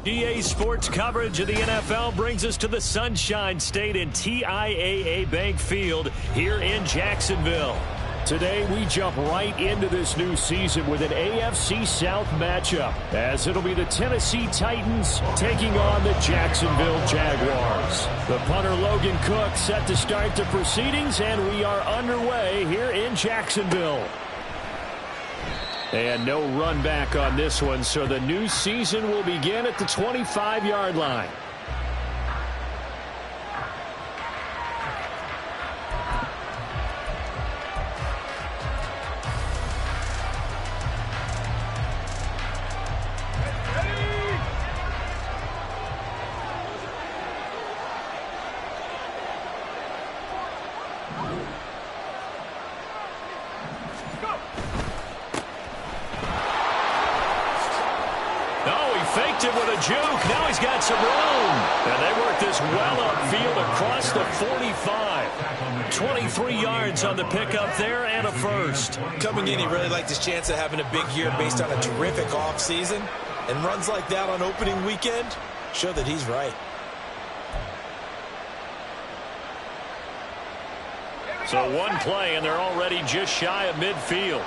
EA Sports coverage of the NFL brings us to the Sunshine State in TIAA Bank Field here in Jacksonville. Today, we jump right into this new season with an AFC South matchup, as it'll be the Tennessee Titans taking on the Jacksonville Jaguars. The punter Logan Cook set to start the proceedings, and we are underway here in Jacksonville. And no run back on this one, so the new season will begin at the 25-yard line. Faked it with a juke. Now he's got some room. And they work this well upfield across the 45. 23 yards on the pickup there and a first. Coming in, he really liked his chance of having a big year based on a terrific offseason. And runs like that on opening weekend show that he's right. So one play, and they're already just shy of midfield.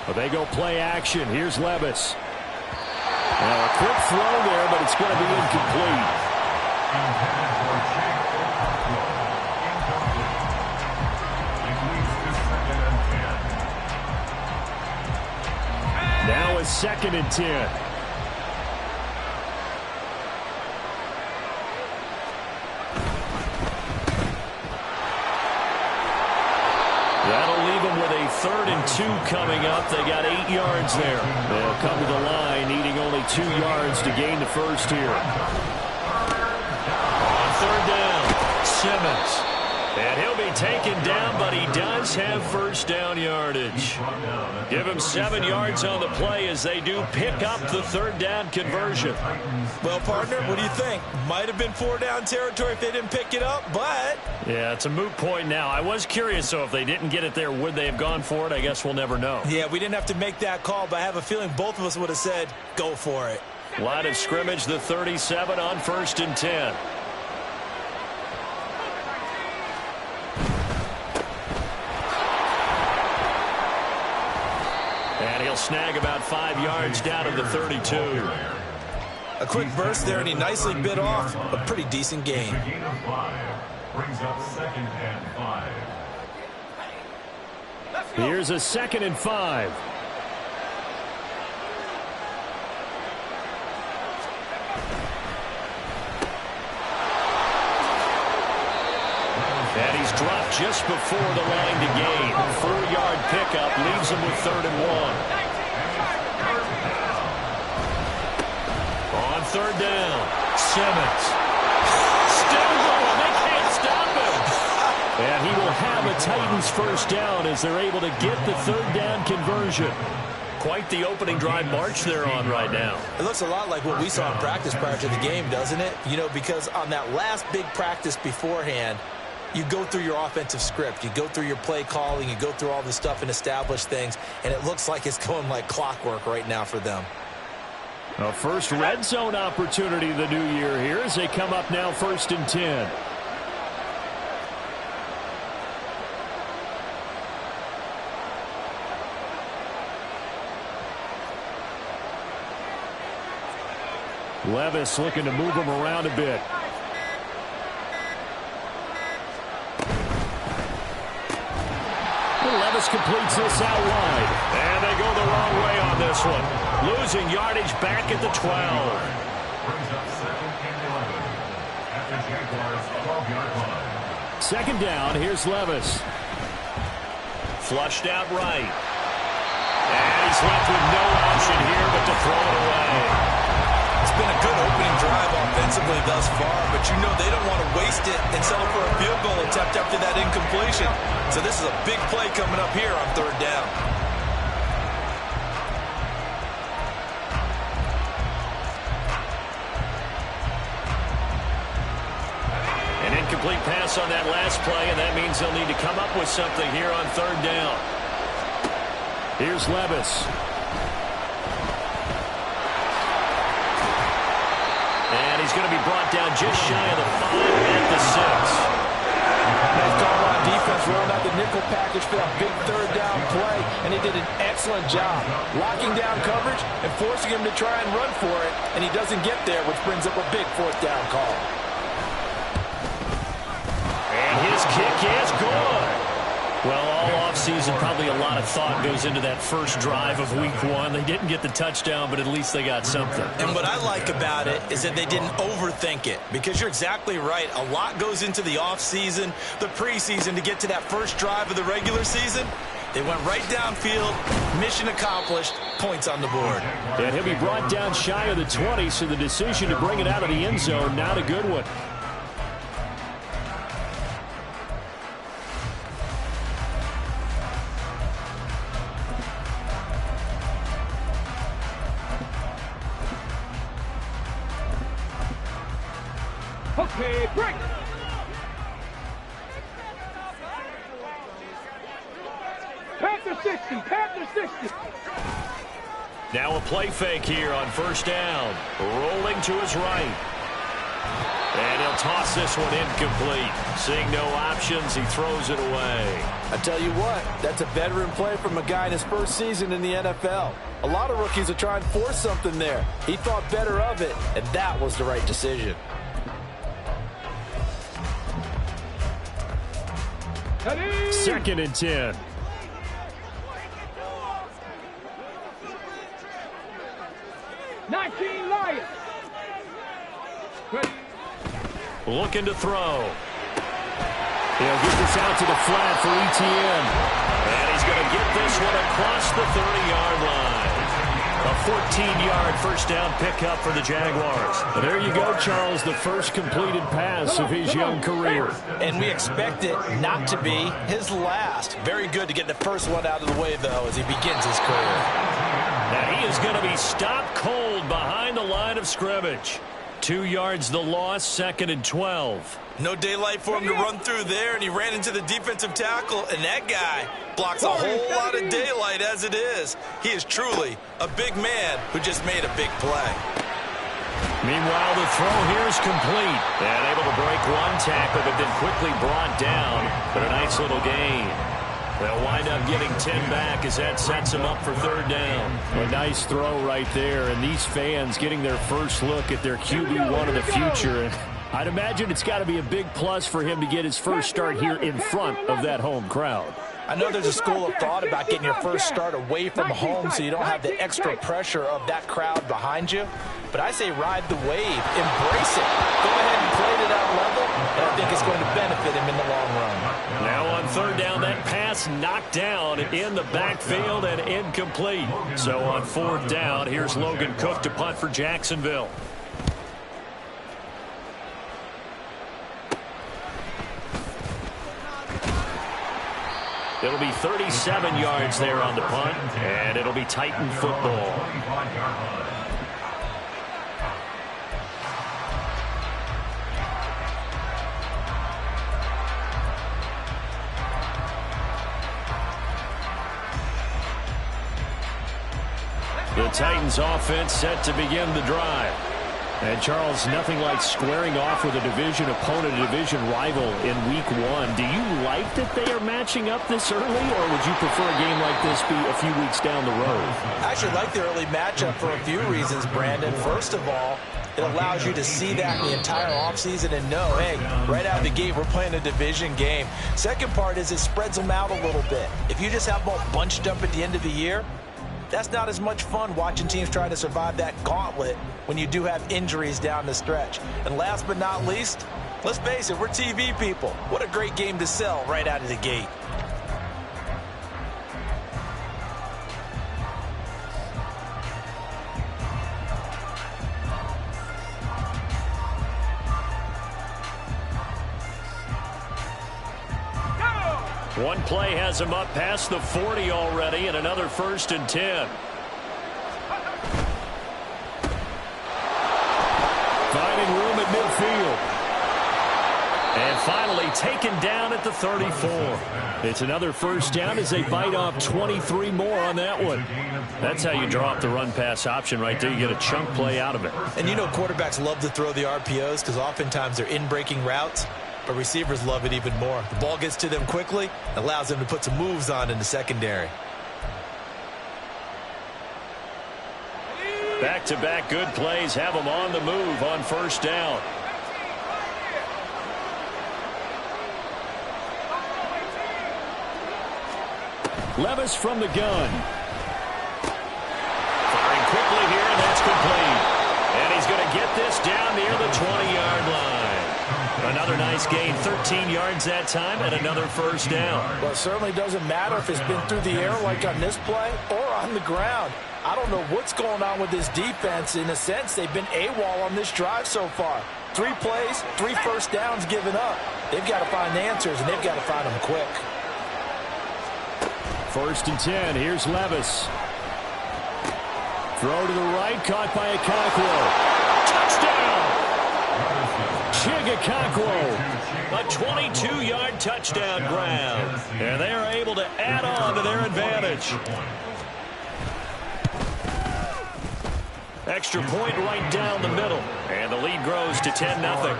Well, they go play action. Here's Levis. Now a quick throw there, but it's going to be incomplete. Now it's 2nd and 10. That'll leave them with a 3rd and 2 coming up. They got 8 yards there. They'll come to the line, needing only 2 yards to gain the first here. On 3rd down, Simmons. And he'll be taken down, but he does have first down yardage. Give him 7 yards on the play as they do pick up the 3rd down conversion. Well, partner, what do you think? Might have been 4-down territory if they didn't pick it up, but... Yeah, it's a moot point now. I was curious, so if they didn't get it there, would they have gone for it? I guess we'll never know. Yeah, we didn't have to make that call, but I have a feeling both of us would have said, go for it. Line of scrimmage, the 37 on 1st and 10. And he'll snag about 5 yards down to the 32. A quick burst there, and he nicely bit off a pretty decent gain. Brings up 2nd and 5. Here's a 2nd and 5. And he's dropped just before the line to gain. 4-yard pickup leaves him with 3rd and 1. On 3rd down, Simmons. Still going. They can't stop him. And he will have a Titans first down as they're able to get the 3rd down conversion. Quite the opening drive march they're on right now. It looks a lot like what we saw in practice prior to the game, doesn't it? You know, because on that last big practice beforehand, you go through your offensive script. You go through your play calling. You go through all the stuff and establish things. And it looks like it's going like clockwork right now for them. A first red zone opportunity the new year here as they come up now 1st and 10. Levis looking to move him around a bit. Levis completes this out wide. And they go the wrong way on this one. Losing yardage back at the 12. Brings up 2nd and 11 at the Jaguars' 12-yard line. 2nd down, here's Levis. Flushed out right. And he's left with no option here but to throw it away. It's been a good opening drive offensively thus far, but you know they don't want to waste it and settle for a field goal attempt after that incompletion. So this is a big play coming up here on 3rd down. An incomplete pass on that last play, and that means they'll need to come up with something here on 3rd down. Here's Levis. just shy of the 5 at the 6. Nice job on defense, rolling out the nickel package for that big third down play, and he did an excellent job locking down coverage and forcing him to try and run for it, and he doesn't get there, which brings up a big fourth down call. And his kick is good. Well, all offseason, probably a lot of thought goes into that first drive of week 1. They didn't get the touchdown, but at least they got something. And what I like about it is that they didn't overthink it, because you're exactly right. A lot goes into the offseason, the preseason, to get to that first drive of the regular season. They went right downfield, mission accomplished, points on the board. And he'll be brought down shy of the 20, so the decision to bring it out of the end zone, not a good one. Okay, break. Panther 60, Panther 60. Now a play fake here on first down. Rolling to his right. And he'll toss this one incomplete. Seeing no options, he throws it away. I tell you what, that's a veteran play from a guy in his first season in the NFL. A lot of rookies will try and force something there. He thought better of it, and that was the right decision. Second and 10. Looking to throw. He'll get this out to the flat for Etienne. And he's going to get this one across the 30-yard line. A 14-yard first down pickup for the Jaguars. Well, there you go, Charles, the first completed pass of his young career. And we expect it not to be his last. Very good to get the first one out of the way, though, as he begins his career. And he is going to be stopped cold behind the line of scrimmage. 2 yards the loss, second and 12. No daylight for him to run through there, and he ran into the defensive tackle, and that guy blocks a whole lot of daylight as it is. He is truly a big man who just made a big play. Meanwhile, the throw here is complete. And able to break one tackle, but then quickly brought down. But a nice little gain. They'll wind up getting 10 back as that sets him up for third down. A nice throw right there, and these fans getting their first look at their QB1 of the future. I'd imagine it's got to be a big plus for him to get his first start here in front of that home crowd. I know there's a school of thought about getting your first start away from home so you don't have the extra pressure of that crowd behind you. But I say ride the wave, embrace it. Go ahead and play to that level, and I think it's going to benefit him in the long run. Now on third down, that pass knocked down in the backfield and incomplete. So on fourth down, here's Logan Cook to punt for Jacksonville. It'll be 37 yards there on the punt, and it'll be Titan football. The Titans offense set to begin the drive. And, Charles, nothing like squaring off with a division opponent, a division rival in week 1. Do you like that they are matching up this early, or would you prefer a game like this be a few weeks down the road? I actually like the early matchup for a few reasons, Brandon. First of all, it allows you to see that the entire offseason and know, hey, right out of the gate, we're playing a division game. Second part is it spreads them out a little bit. If you just have them all bunched up at the end of the year, that's not as much fun watching teams try to survive that gauntlet when you do have injuries down the stretch. And last but not least, let's face it, we're TV people. What a great game to sell right out of the gate. One play has him up past the 40 already, and another first and 10. Finding room at midfield. And finally taken down at the 34. It's another first down as they bite off 23 more on that one. That's how you draw up the run-pass option right there. You get a chunk play out of it. And you know quarterbacks love to throw the RPOs because oftentimes they're in-breaking routes, but receivers love it even more. The ball gets to them quickly, allows them to put some moves on in the secondary. Back-to-back good plays have them on the move on first down. Levis from the gun. Firing quickly here, and that's complete. And he's going to get this down near the 20-yard line. Another nice gain, 13 yards that time, and another first down. Well, it certainly doesn't matter if it's been through the air like on this play or on the ground. I don't know what's going on with this defense. In a sense, they've been AWOL on this drive so far. 3 plays, 3 first downs given up. They've got to find the answers, and they've got to find them quick. First and 10. Here's Levis. Throw to the right, caught by Okonkwo. Touchdown! Chig Okonkwo. A 22-yard touchdown grab. And they are able to add on to their advantage. Extra point right down the middle. And the lead grows to 10-0.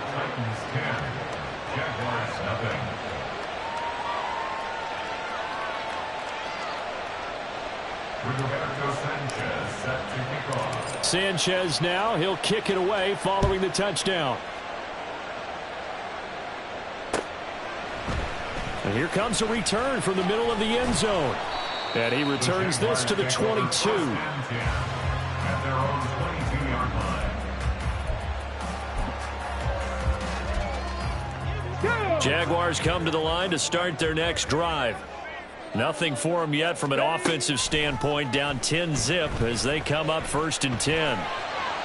Sanchez now, he'll kick it away following the touchdown. And here comes a return from the middle of the end zone. And he returns this to the 22. At their own 22-yard line. Jaguars come to the line to start their next drive. Nothing for them yet from an offensive standpoint, down 10-zip as they come up first and 10.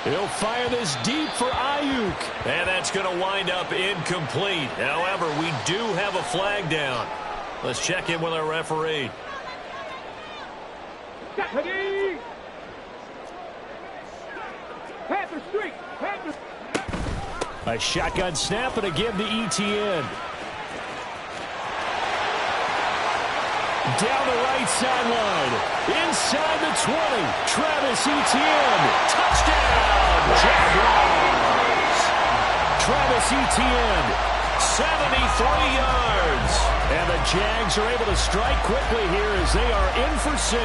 He'll fire this deep for Ayuk. And that's going to wind up incomplete. However, we do have a flag down. Let's check in with our referee. Panther streak. Panther. A shotgun snap and a give to Etienne. Down the right sideline. Inside the 20. Travis Etienne. Touchdown. Jaguars. Travis Etienne. 73 yards. And the Jags are able to strike quickly here as they are in for 6.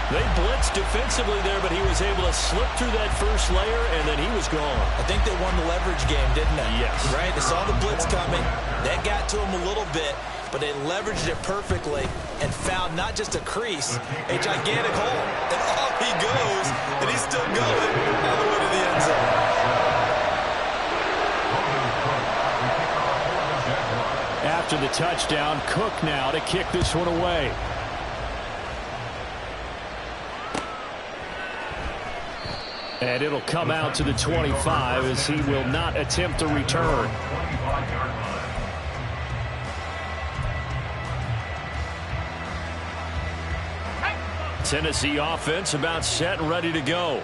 They blitzed defensively there, but he was able to slip through that first layer, and then he was gone. I think they won the leverage game, didn't they? Yes. Right? They saw the blitz coming. That got to him a little bit, but they leveraged it perfectly and found not just a crease, a gigantic hole. And off he goes, and he's still going all the way to the end zone. After the touchdown, Cook now to kick this one away. And it'll come out to the 25 as he will not attempt a return. Tennessee offense about set and ready to go.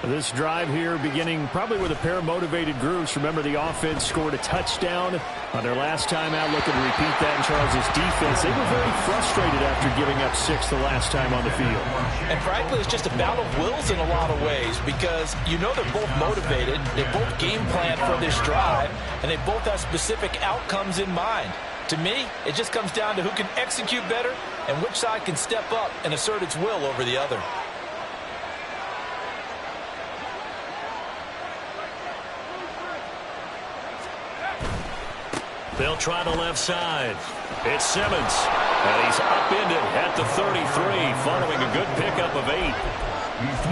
This drive here beginning probably with a pair of motivated groups. Remember, the offense scored a touchdown on their last time out. Looking to repeat that in Charles' defense. They were very frustrated after giving up 6 the last time on the field. And frankly, it's just a battle of wills in a lot of ways because you know they're both motivated. They both game plan for this drive, and they both have specific outcomes in mind. To me, it just comes down to who can execute better and which side can step up and assert its will over the other. They'll try the left side. It's Simmons. And he's upended at the 33 following a good pickup of 8.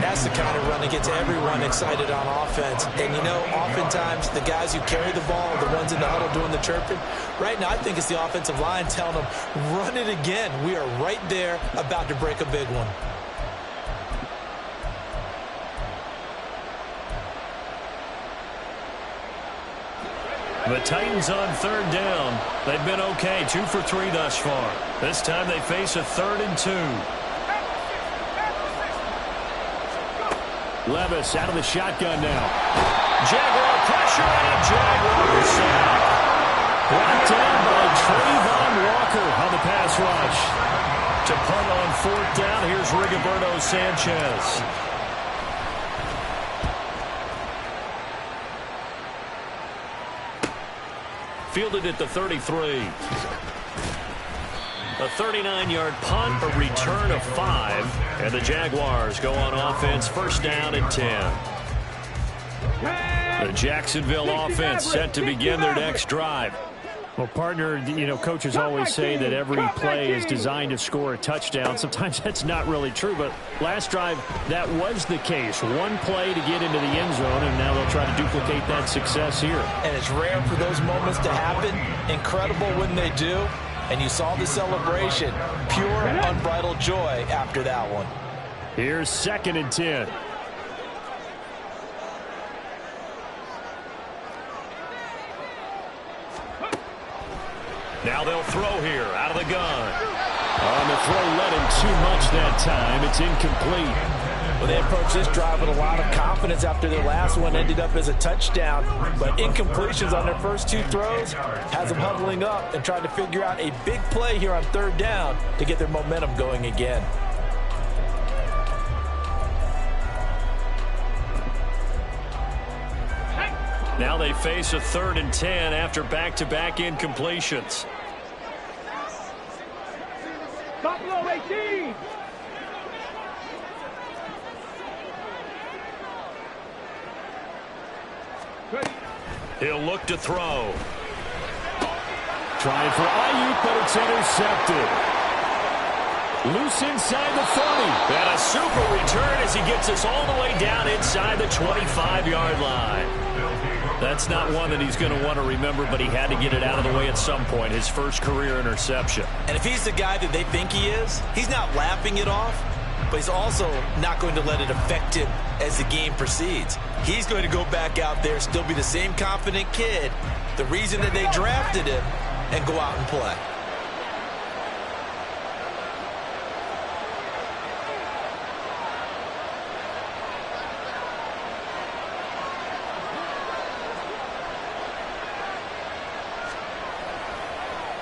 That's the kind of run that gets everyone excited on offense. And, you know, oftentimes the guys who carry the ball are the ones in the huddle doing the chirping. Right now, I think it's the offensive line telling them, run it again. We are right there about to break a big one. The Titans on third down. They've been okay, 2 for 3 thus far. This time they face a 3rd and 2. Levis out of the shotgun now. Jaguar pressure and a Jaguar sack. 4th down. Here's Rigoberto Sanchez. Fielded at the 33. A 39-yard punt, a return of 5, and the Jaguars go on offense, 1st down and 10. The Jacksonville offense set to begin their next drive. Well, partner, you know, coaches always say that every play is designed to score a touchdown. Sometimes that's not really true, but last drive, that was the case. One play to get into the end zone, and now they'll try to duplicate that success here. And it's rare for those moments to happen. Incredible when they do. And you saw the celebration. Pure, unbridled joy after that one. Here's 2nd and 10. Now they'll throw here out of the gun. On the throw, led him too much that time. It's incomplete. Well, they approached this drive with a lot of confidence after their last one ended up as a touchdown. But incompletions on their first 2 throws has them huddling up and trying to figure out a big play here on 3rd down to get their momentum going again. Now they face a 3rd and 10 after back-to-back incompletions. Buffalo 18. He'll look to throw. Trying for Ayuk, but it's intercepted. Loose inside the 30. And a super return as he gets us all the way down inside the 25-yard line. That's not one that he's going to want to remember, but he had to get it out of the way at some point, his first career interception. And if he's the guy that they think he is, he's not laughing it off, but he's also not going to let it affect him as the game proceeds. He's going to go back out there, still be the same confident kid, the reason that they drafted him, and go out and play.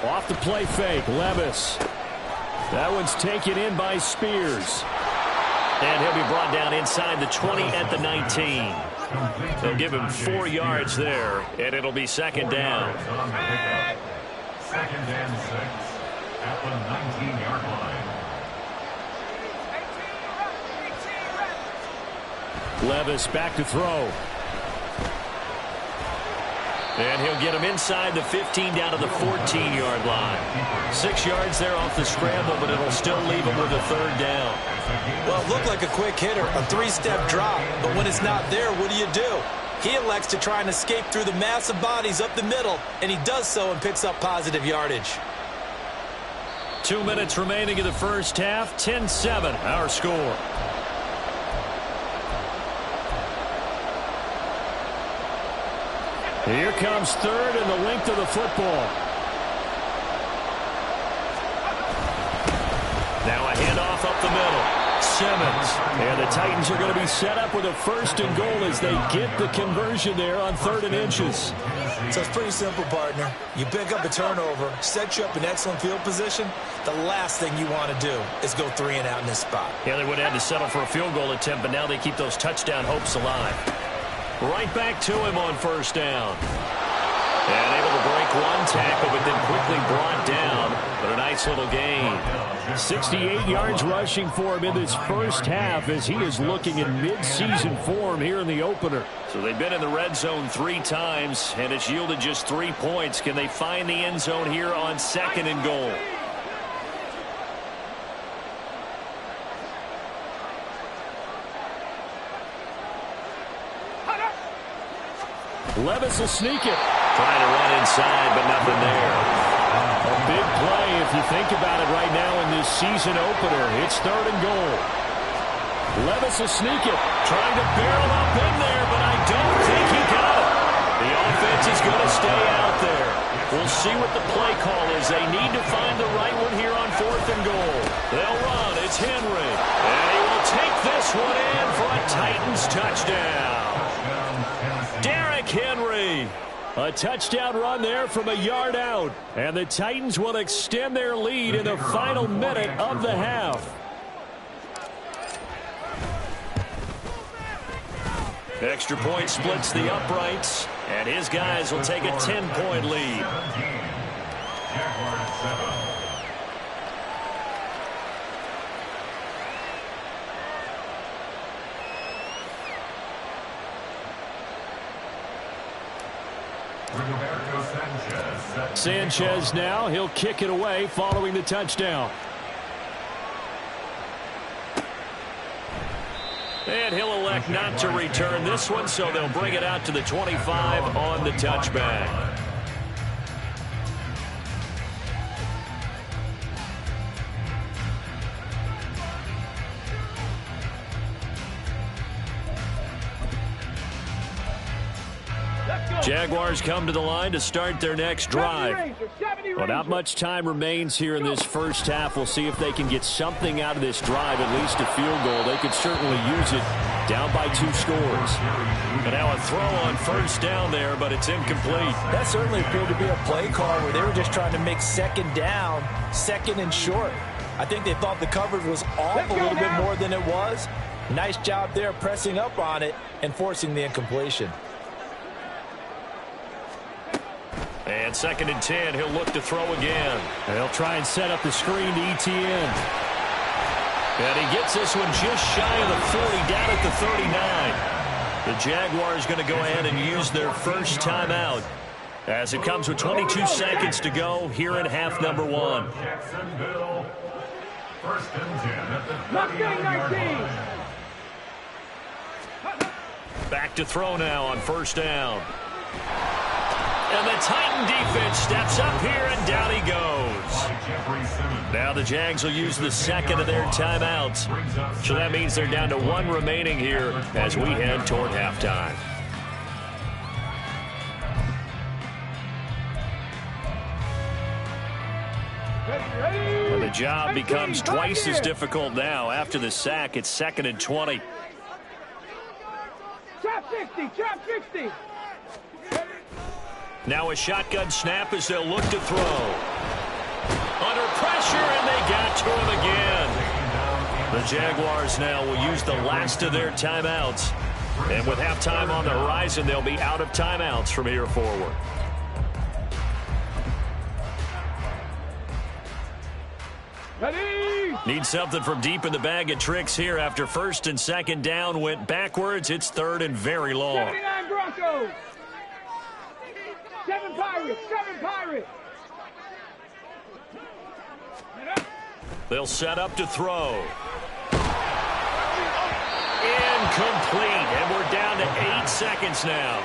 Off the play fake, Levis. That one's taken in by Spears. And he'll be brought down inside the 20 at the 19. They'll give him 4 yards there, and it'll be 2nd down. 2nd and 6 at the 19-yard line. Levis back to throw. And he'll get him inside the 15 down to the 14-yard line. 6 yards there off the scramble, but it'll still leave him with a 3rd down. Well, it looked like a quick hitter, a 3-step drop, but when it's not there, what do? He elects to try and escape through the massive bodies up the middle, and he does so and picks up positive yardage. 2 minutes remaining in the first half, 10-7, our score. Here comes 3rd and the length of the football. Now a handoff up the middle. Simmons. And the Titans are going to be set up with a 1st and goal as they get the conversion there on 3rd and inches. So it's pretty simple, partner. You pick up a turnover, set you up in excellent field position. The last thing you want to do is go 3 and out in this spot. Yeah, they would have had to settle for a field goal attempt, but now they keep those touchdown hopes alive. Right back to him on 1st down. And able to break one tackle, but then quickly brought down. But a nice little gain. 68 yards rushing for him in this first half as he is looking in mid-season form here in the opener. So they've been in the red zone 3 times, and it's yielded just 3 points. Can they find the end zone here on 2nd and goal? Levis will sneak it. Trying to run inside, but nothing there. A big play if you think about it right now in this season opener. It's 3rd and goal. Levis will sneak it. Trying to barrel up in there, but I don't think he got it. The offense is going to stay out there. We'll see what the play call is. They need to find the right one here on 4th and goal. They'll run. It's Henry. And he will take this one in for a Titans touchdown. Derrick Henry. A touchdown run there from a yard out. And the Titans will extend their lead in the final minute of the half. Extra point splits the uprights, and his guys will take a 10-point lead. Jaguars 7. Sanchez now, he'll kick it away following the touchdown. And he'll elect not to return this one, so they'll bring it out to the 25 on the touchback. Jaguars come to the line to start their next drive. Well, not much time remains here in this first half. We'll see if they can get something out of this drive, at least a field goal. They could certainly use it down by 2 scores. And now a throw on first down there, but it's incomplete. That certainly appeared to be a play call where they were just trying to make second down, second and short. I think they thought the coverage was off a little bit more than it was. Nice job there pressing up on it and forcing the incompletion. And 2nd and 10, he'll look to throw again. They'll try and set up the screen to Etienne. And he gets this one just shy of the 40, down at the 39. The Jaguars going to go ahead and use their first timeout as it comes with 22 seconds to go here in half number 1. Jacksonville, 1st and 10 at the 39-yard line. Back to throw now on first down. And the Titan defense steps up here, and down he goes. Now the Jags will use the 2nd of their timeouts. So that means they're down to 1 remaining here as we head toward halftime. And the job becomes twice as difficult now. After the sack, it's 2nd and 20. Trap 60, trap 60. Now a shotgun snap as they'll look to throw. Under pressure, and they got to him again. The Jaguars now will use the last of their timeouts. And with halftime on the horizon, they'll be out of timeouts from here forward. Ready? Need something from deep in the bag of tricks here after 1st and 2nd down went backwards. It's 3rd and very long. 79 Broncos. 7 Pirates, 7 Pirates. They'll set up to throw. Incomplete, and we're down to 8 seconds now.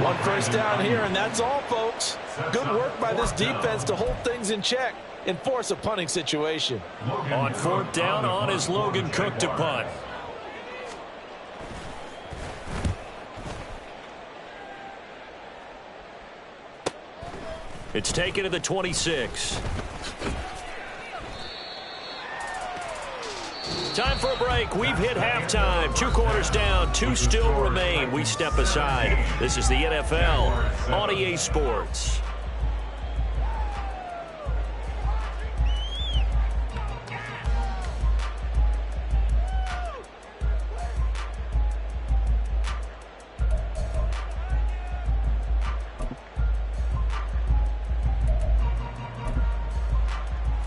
1 first down here, and that's all, folks. Good work by this defense to hold things in check and force a punting situation. On 4th down, on is Logan Cook to punt. It's taken to the 26. Time for a break. We've hit halftime. 2 quarters down, 2 still remain. We step aside. This is the NFL on EA Sports.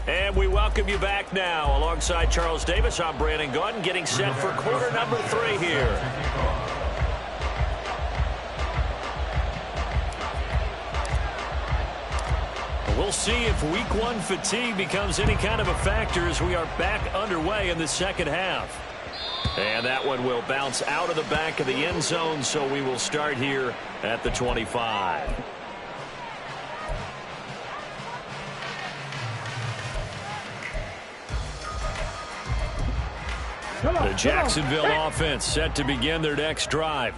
And we welcome you back now. Alongside Charles Davis, I'm Brandon Gaudin, getting set for quarter number 3 here. We'll see if week 1 fatigue becomes any kind of a factor as we are back underway in the second half. And that one will bounce out of the back of the end zone, so we will start here at the 25. The Jacksonville offense set to begin their next drive.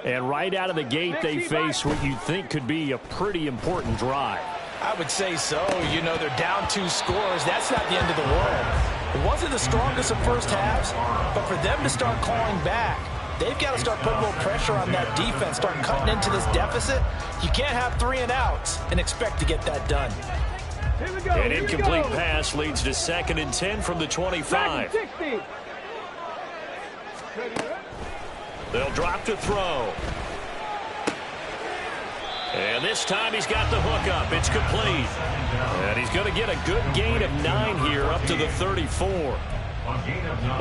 And right out of the gate, they face what you'd think could be a pretty important drive. I would say so. You know, they're down 2 scores. That's not the end of the world. It wasn't the strongest of first halves, but for them to start clawing back, they've got to start putting a little pressure on that defense, start cutting into this deficit. You can't have 3 and outs and expect to get that done. An incomplete pass leads to 2nd and 10 from the 25. They'll drop to throw. And this time he's got the hook up. It's complete. And he's going to get a good gain of 9 here up to the 34.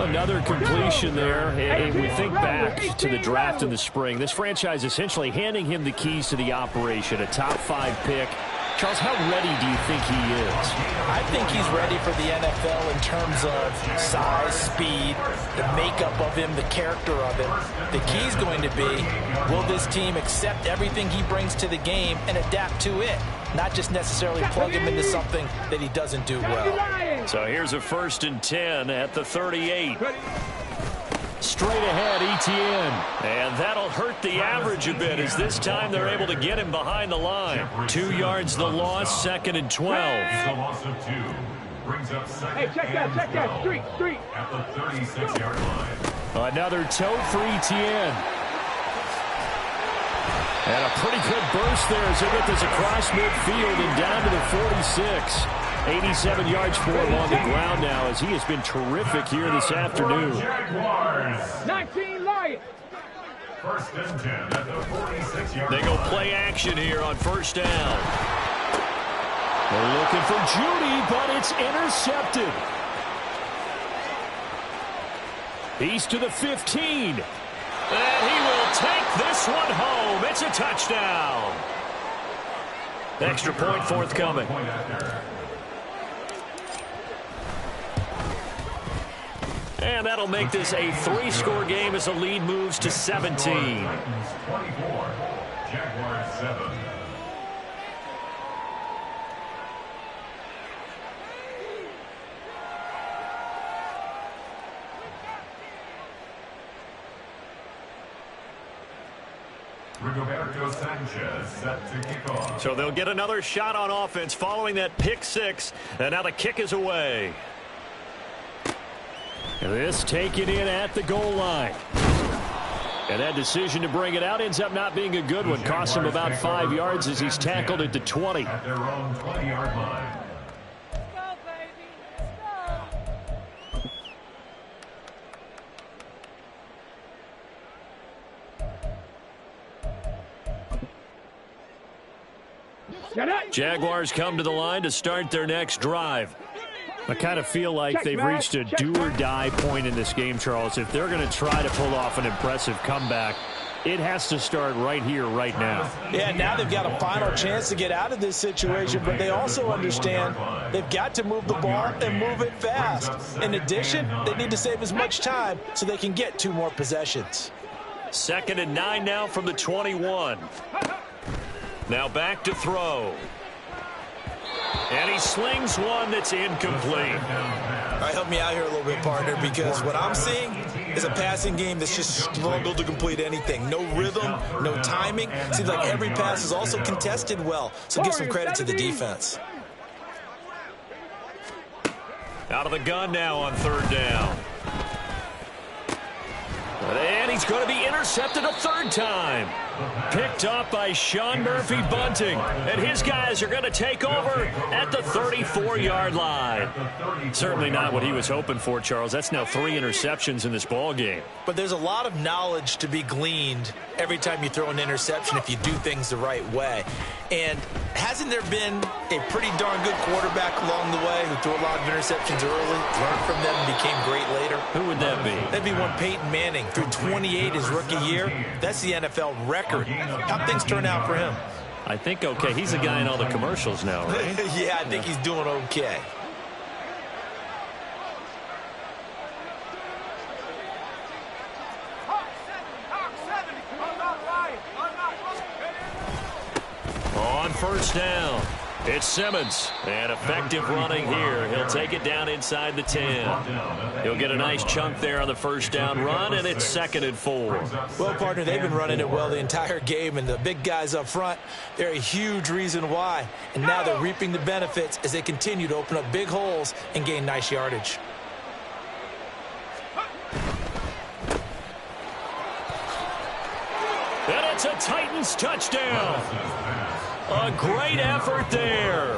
Another completion there. And we think back to the draft in the spring. This franchise essentially handing him the keys to the operation, a top 5 pick. Charles, how ready do you think he is? I think he's ready for the NFL in terms of size, speed, the makeup of him, the character of him. The key's going to be, will this team accept everything he brings to the game and adapt to it? Not just necessarily plug him into something that he doesn't do well. So here's a 1st and 10 at the 38. Straight ahead, Etienne. And that'll hurt the average a bit as this time they're able to get him behind the line. 2 yards the loss, 2nd and 12. The loss of 2 brings up 2nd Hey, check that. Street. at the 36-yard line. Another toe for Etienne. And a pretty good burst there as they get this across midfield and down to the 46. 87 yards for him on the ground now as he has been terrific here this afternoon. Jaguars. 19 Lions. 1st and 10 at the 46-yard line. They go play action here on 1st down. They're looking for Judy, but it's intercepted. He's to the 15. And he will take this one home. It's a touchdown. Extra point forthcoming. And that'll make this a 3-score game as the lead moves to 17. 24, Jaguars 7. Rigoberto Sanchez set to kick off. So they'll get another shot on offense following that pick 6. And now the kick is away. This taken in at the goal line. And that decision to bring it out ends up not being a good one. Costs him about 5 yards as he's tackled at the 20. At their own 20-yard line. Let's go, baby. Let's go. Jaguars come to the line to start their next drive. I kind of feel like they've reached a do-or-die point in this game, Charles. If they're going to try to pull off an impressive comeback, it has to start right here, right now. Yeah, now they've got a final chance to get out of this situation, but they also understand they've got to move the ball and move it fast. In addition, they need to save as much time so they can get 2 more possessions. 2nd and 9 now from the 21. Now back to throw. And he slings one that's incomplete. All right, help me out here a little bit, partner, because what I'm seeing is a passing game that's just struggled to complete anything. No rhythm, no timing. Seems like every pass is also contested well, so give some credit to the defense. Out of the gun now on 3rd down. And he's going to be intercepted a 3rd time. Picked up by Sean Murphy-Bunting. And his guys are going to take over at the 34-yard line. Certainly not what he was hoping for, Charles. That's now 3 interceptions in this ball game. But there's a lot of knowledge to be gleaned every time you throw an interception if you do things the right way. And hasn't there been a pretty darn good quarterback along the way who threw a lot of interceptions early, learned from them, and became great later? Who would that be? That'd be one Peyton Manning. Threw 28 his rookie year. That's the NFL record. How'd things turn out for him? I think okay. He's the guy in all the commercials now, right? Yeah, I think he's doing okay. On 1st down, it's Simmons. And effective running here. He'll take it down inside the 10. He'll get a nice chunk there on the 1st down run, and it's 2nd and 4. Well, partner, they've been running it well the entire game, and the big guys up front, they're a huge reason why. And now they're reaping the benefits as they continue to open up big holes and gain nice yardage. And it's a Titans touchdown. A great effort there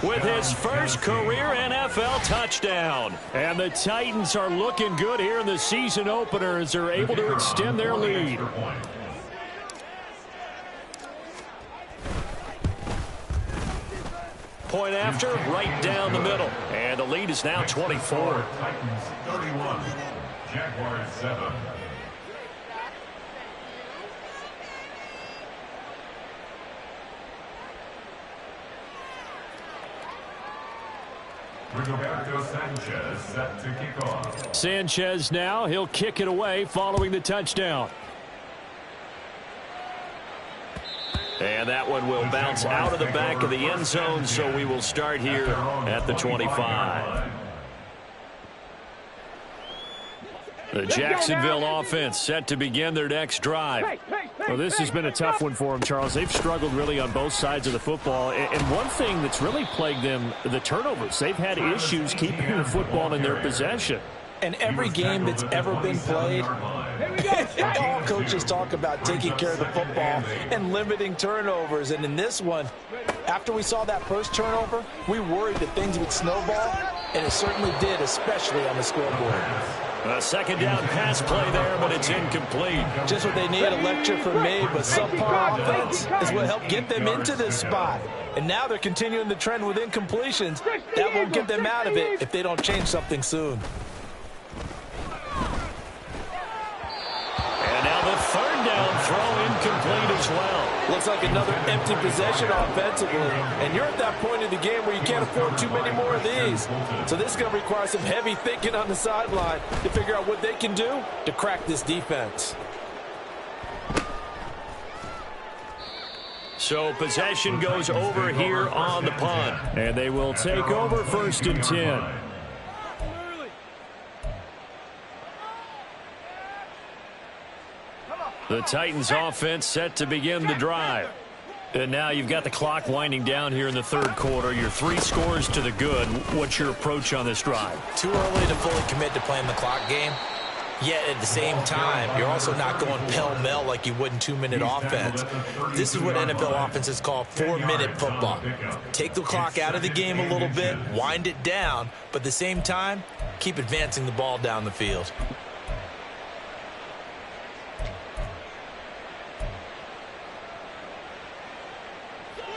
with his first career NFL touchdown. And the Titans are looking good here in the season opener as they're able to extend their lead. Point after, right down the middle. And the lead is now 24. Titans 31, Jaguars 7. Rigoberto Sanchez set to kick off. Sanchez now, he'll kick it away following the touchdown. And that one will bounce out of the back of the end zone, so we will start here at the 25. The Jacksonville offense set to begin their next drive. Well, this has been a tough one for them, Charles. They've struggled really on both sides of the football. And one thing that's really plagued them, the turnovers. They've had issues keeping the football in their possession. And every game that's ever been played, all coaches talk about taking care of the football and limiting turnovers. And in this one, after we saw that first turnover, we worried that things would snowball, and it certainly did, especially on the scoreboard. A second down pass play there, but it's incomplete. Just what they need, a lecture from me, but subpar offense is what helped get them into this spot. And now they're continuing the trend with incompletions. That won't get them out of it if they don't change something soon. And now the third down throw incomplete as well. Looks like another empty possession offensively. And you're at that point in the game where you can't afford too many more of these. So this is going to require some heavy thinking on the sideline to figure out what they can do to crack this defense. So possession goes over here on the punt. And they will take over 1st and 10. The Titans offense set to begin the drive. And now you've got the clock winding down here in the third quarter. Your 3 scores to the good. What's your approach on this drive? Too early to fully commit to playing the clock game. Yet at the same time, you're also not going pell-mell like you would in 2-minute offense. This is what NFL offenses call 4-minute football. Take the clock out of the game a little bit, wind it down, but at the same time, keep advancing the ball down the field.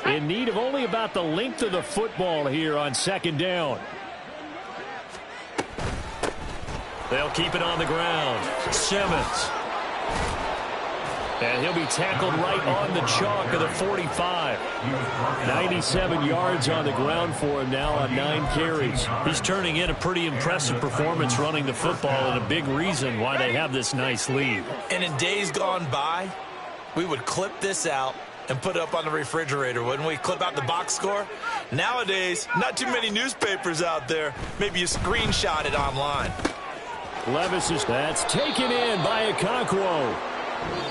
In need of only about the length of the football here on 2nd down. They'll keep it on the ground. Simmons. And he'll be tackled right on the chalk of the 45. 97 yards on the ground for him now on 9 carries. He's turning in a pretty impressive performance running the football, and a big reason why they have this nice lead. And in days gone by, we would clip this out and put it up on the refrigerator, wouldn't we? Clip out the box score. Nowadays, not too many newspapers out there. Maybe you screenshot it online. Levis is that's taken in by Okonkwo.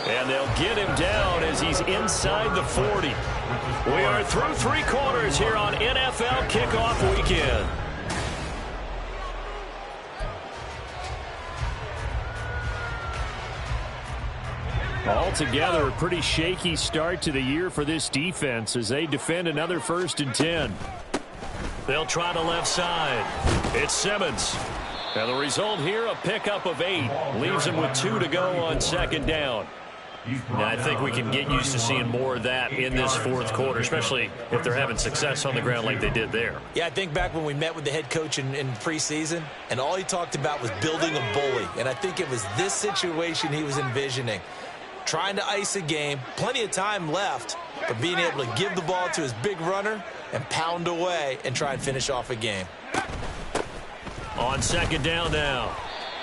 And they'll get him down as he's inside the 40. We are through 3 quarters here on NFL Kickoff Weekend. Altogether, a pretty shaky start to the year for this defense as they defend another 1st and 10. They'll try the left side. It's Simmons. And the result here, a pickup of 8. Leaves him with 2 to go on 2nd down. And I think we can get used to seeing more of that in this 4th quarter, especially if they're having success on the ground like they did there. Yeah, I think back when we met with the head coach in preseason, and all he talked about was building a bully. And I think it was this situation he was envisioning. Trying to ice a game, plenty of time left, but being able to give the ball to his big runner and pound away and try and finish off a game. On 2nd down now,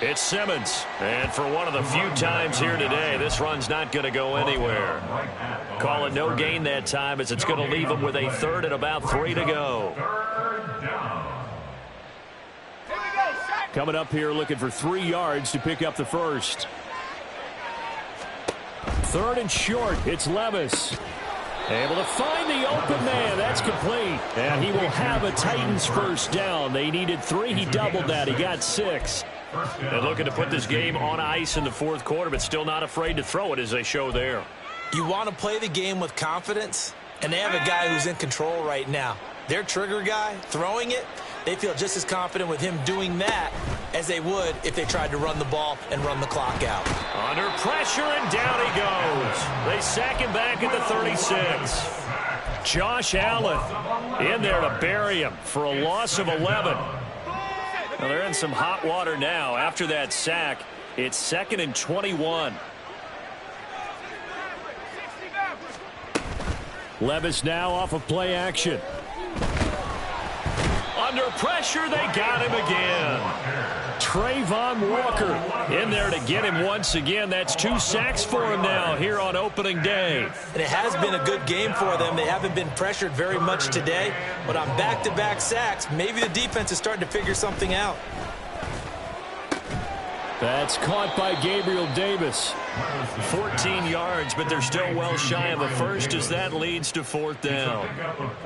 it's Simmons. And for one of the few times here today, this run's not going to go anywhere. Call it no gain that time as it's going to leave him with a 3rd and about 3 to go. Coming up here looking for 3 yards to pick up the 1st. 3rd and short, it's Levis. Able to find the open man. That's complete. And he will have a Titans 1st down. They needed 3. He doubled that. He got 6. They're looking to put this game on ice in the 4th quarter, but still not afraid to throw it as they show there. You want to play the game with confidence, and they have a guy who's in control right now. Their trigger guy, throwing it, they feel just as confident with him doing that as they would if they tried to run the ball and run the clock out. Under pressure, and down he goes. They sack him back at the 36. Josh Allen in there to bury him for a loss of 11. Well, they're in some hot water now. After that sack, it's 2nd and 21. Levis now off of play action. Under pressure, they got him again. Trayvon Walker in there to get him once again. That's 2 sacks for him now here on opening day. And it has been a good game for them. They haven't been pressured very much today, but on back-to-back sacks, maybe the defense is starting to figure something out. That's caught by Gabriel Davis. 14 yards, but they're still well shy of a first as that leads to 4th down.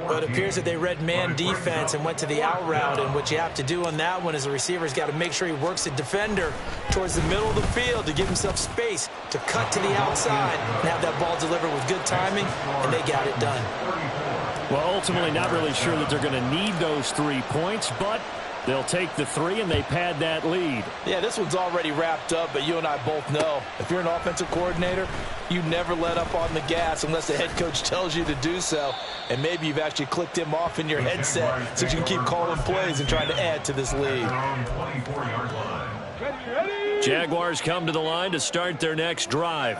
Well, it appears that they read man defense and went to the out route, and what you have to do on that one is the receiver's got to make sure he works the defender towards the middle of the field to give himself space to cut to the outside and have that ball delivered with good timing, and they got it done. Well, ultimately not really sure that they're going to need those 3 points, but they'll take the 3 and they pad that lead. Yeah, this one's already wrapped up, but you and I both know if you're an offensive coordinator, you never let up on the gas unless the head coach tells you to do so. And maybe you've actually clicked him off in your headset so you can keep calling plays and trying to add to this lead. Jaguars come to the line to start their next drive.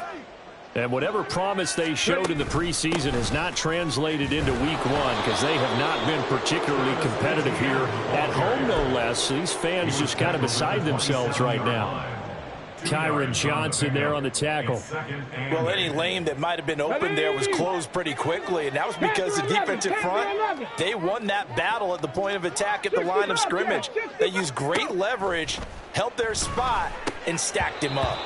And whatever promise they showed in the preseason has not translated into week 1 because they have not been particularly competitive here at home, no less. These fans just kind of beside themselves right now. Kyron Johnson there on the tackle. Well, any lane that might have been open there was closed pretty quickly, and that was because the defensive front, they won that battle at the point of attack at the line of scrimmage. They used great leverage, held their spot, and stacked him up.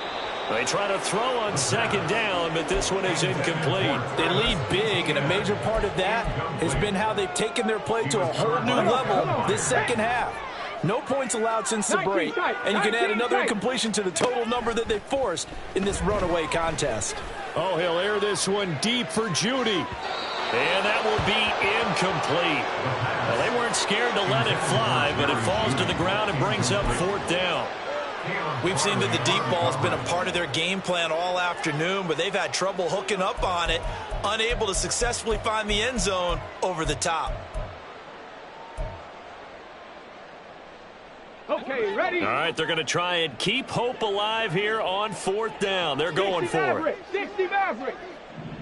They try to throw on 2nd down, but this one is incomplete. They lead big, and a major part of that has been how they've taken their play to a whole new level this second half. No points allowed since the break, and you can add another incompletion to the total number that they forced in this runaway contest. Oh, he'll air this one deep for Judy. And that will be incomplete. Well, they weren't scared to let it fly, but it falls to the ground and brings up 4th down. We've seen that the deep ball has been a part of their game plan all afternoon, but they've had trouble hooking up on it, unable to successfully find the end zone over the top. Okay, ready? All right, they're going to try and keep hope alive here on 4th down. They're going for it. 60 Mavericks.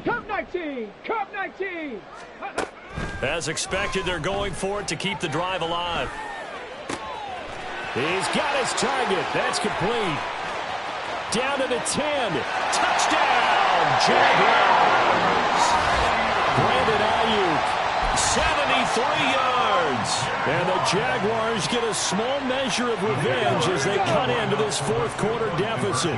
Cup 19. Cup 19. As expected, they're going for it to keep the drive alive. He's got his target. That's complete. Down to the 10. Touchdown, Jaguars. Brandon Ayuk, 73 yards. And the Jaguars get a small measure of revenge as they cut into this 4th quarter deficit.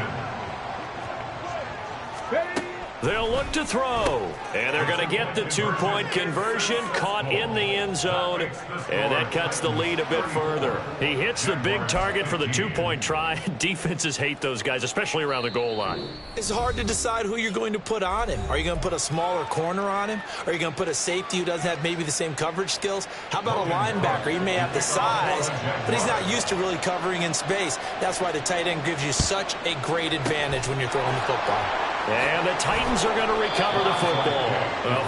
They'll look to throw, and they're going to get the 2-point conversion, caught in the end zone, and that cuts the lead a bit further. He hits the big target for the 2-point try. Defenses hate those guys, especially around the goal line. It's hard to decide who you're going to put on him. Are you going to put a smaller corner on him? Are you going to put a safety who doesn't have maybe the same coverage skills? How about a linebacker? He may have the size, but he's not used to really covering in space. That's why the tight end gives you such a great advantage when you're throwing the football. And the Titans are going to recover the football.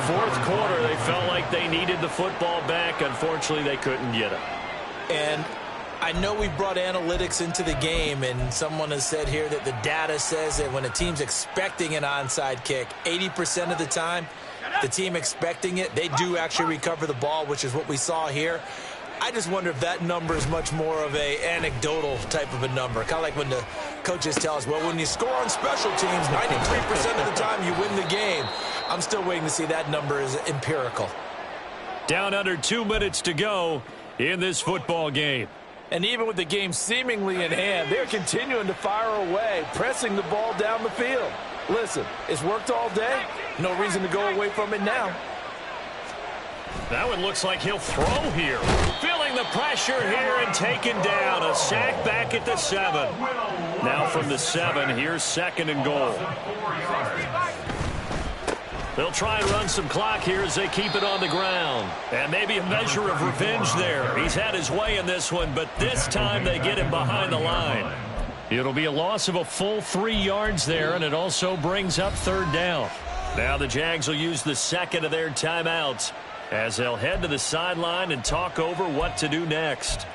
4th quarter, they felt like they needed the football back. Unfortunately, they couldn't get it. And I know we brought analytics into the game, and someone has said here that the data says that when a team's expecting an onside kick, 80% of the time, the team expecting it, they do actually recover the ball, which is what we saw here. I just wonder if that number is much more of a anecdotal type of a number. Kind of like when the coaches tell us, well, when you score on special teams, 93% of the time you win the game. I'm still waiting to see that number is empirical. Down under 2 minutes to go in this football game. And even with the game seemingly in hand, they're continuing to fire away, pressing the ball down the field. Listen, it's worked all day. No reason to go away from it now. That one looks like he'll throw here. Feeling the pressure here and taken down. A sack back at the 7. Now from the 7, here's 2nd and goal. They'll try and run some clock here as they keep it on the ground. And maybe a measure of revenge there. He's had his way in this one, but this time they get him behind the line. It'll be a loss of a full 3 yards there, and it also brings up 3rd down. Now the Jags will use the second of their timeouts as they'll head to the sideline and talk over what to do next.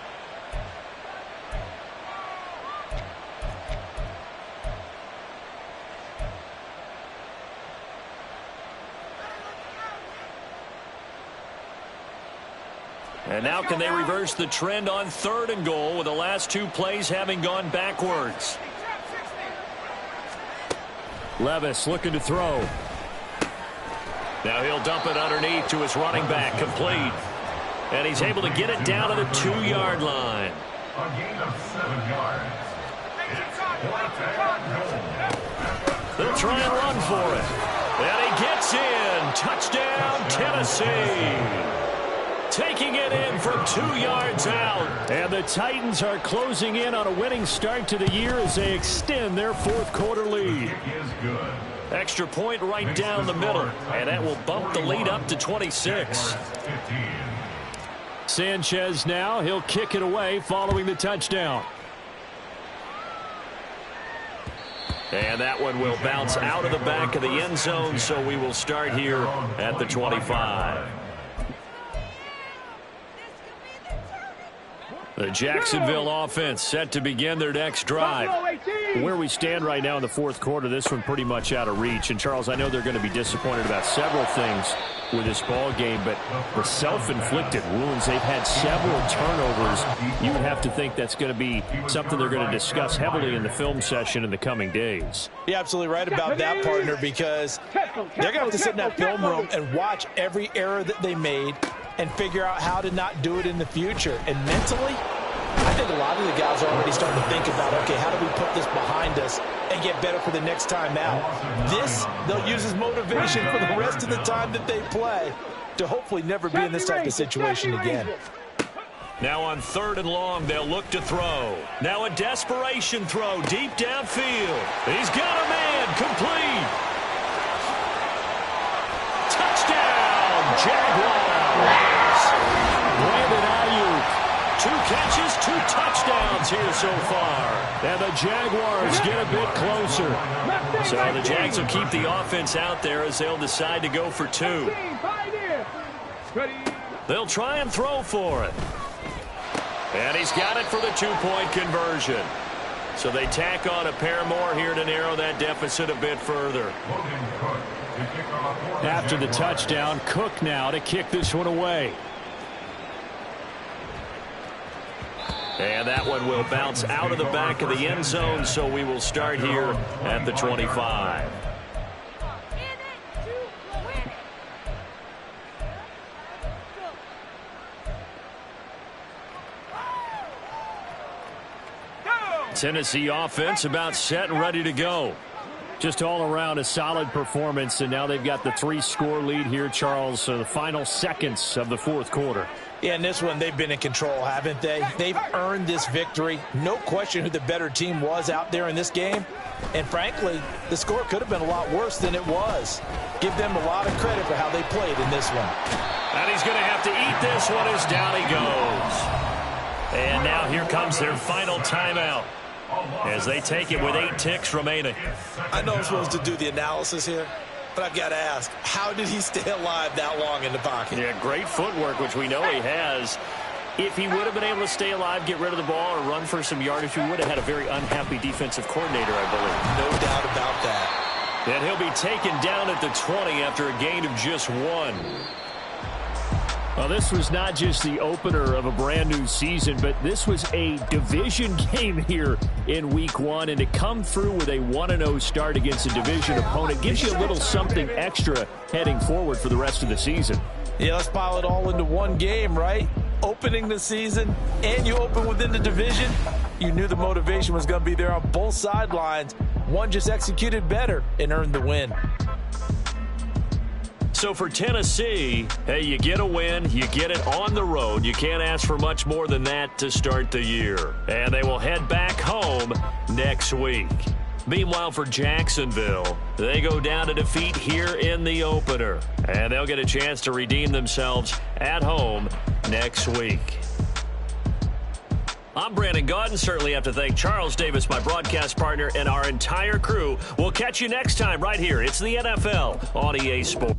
And now can they reverse the trend on 3rd and goal with the last 2 plays having gone backwards? Levis looking to throw. Now he'll dump it underneath to his running back, complete. And he's able to get it down to the 2-yard line. A gain of 7 yards. They'll try and run for it. And he gets in. Touchdown, Tennessee. Taking it in from 2 yards out. And the Titans are closing in on a winning start to the year as they extend their 4th quarter lead. Extra point right down the middle. And that will bump the lead up to 26. Sanchez now. He'll kick it away following the touchdown. And that one will bounce out of the back of the end zone, so we will start here at the 25. The Jacksonville offense set to begin their next drive. Where we stand right now in the 4th quarter, this one pretty much out of reach. And, Charles, I know they're going to be disappointed about several things with this ball game, but the self-inflicted wounds, they've had several turnovers. You would have to think that's going to be something they're going to discuss heavily in the film session in the coming days. You're absolutely right about that, partner, because they're going to have to sit in that film room and watch every error that they made and figure out how to not do it in the future. And mentally, I think a lot of the guys are already starting to think about, okay, how do we put this behind us and get better for the next time out? This, they'll use as motivation for the rest of the time that they play to hopefully never be in this type of situation again. Now on 3rd and long, they'll look to throw. Now a desperation throw deep downfield. He's got a man, complete. Touchdown, Jaguars. Brandon Ayuk, 2 catches, 2 touchdowns here so far. And the Jaguars get a bit closer. So the Jags will keep the offense out there as they'll decide to go for 2. They'll try and throw for it. And he's got it for the 2-point conversion. So they tack on a pair more here to narrow that deficit a bit further. After the touchdown, Cook now to kick this one away. And that one will bounce out of the back of the end zone, so we will start here at the 25. Tennessee offense about set and ready to go. Just all around a solid performance, and now they've got the 3-score lead here, Charles, so the final seconds of the 4th quarter. Yeah, in this one, they've been in control, haven't they? They've earned this victory. No question who the better team was out there in this game. And frankly, the score could have been a lot worse than it was. Give them a lot of credit for how they played in this one. And he's going to have to eat this one as down he goes. And now here comes their final timeout as they take it with 8 ticks remaining. I know I'm supposed to do the analysis here, but I've got to ask, how did he stay alive that long in the pocket? Yeah, great footwork, which we know he has. If he would have been able to stay alive, get rid of the ball, or run for some yardage, we would have had a very unhappy defensive coordinator, I believe. No doubt about that. And he'll be taken down at the 20 after a gain of just 1. Well, this was not just the opener of a brand new season, but this was a division game here in week 1. And to come through with a 1-0 start against a division opponent gives you a little something extra heading forward for the rest of the season. Yeah, let's pile it all into one game, right? Opening the season, and you open within the division. You knew the motivation was going to be there on both sidelines. One just executed better and earned the win. So for Tennessee, hey, you get a win, you get it on the road. You can't ask for much more than that to start the year. And they will head back home next week. Meanwhile, for Jacksonville, they go down to defeat here in the opener. And they'll get a chance to redeem themselves at home next week. I'm Brandon Gaudin. Certainly have to thank Charles Davis, my broadcast partner, and our entire crew. We'll catch you next time right here. It's the NFL on EA Sports.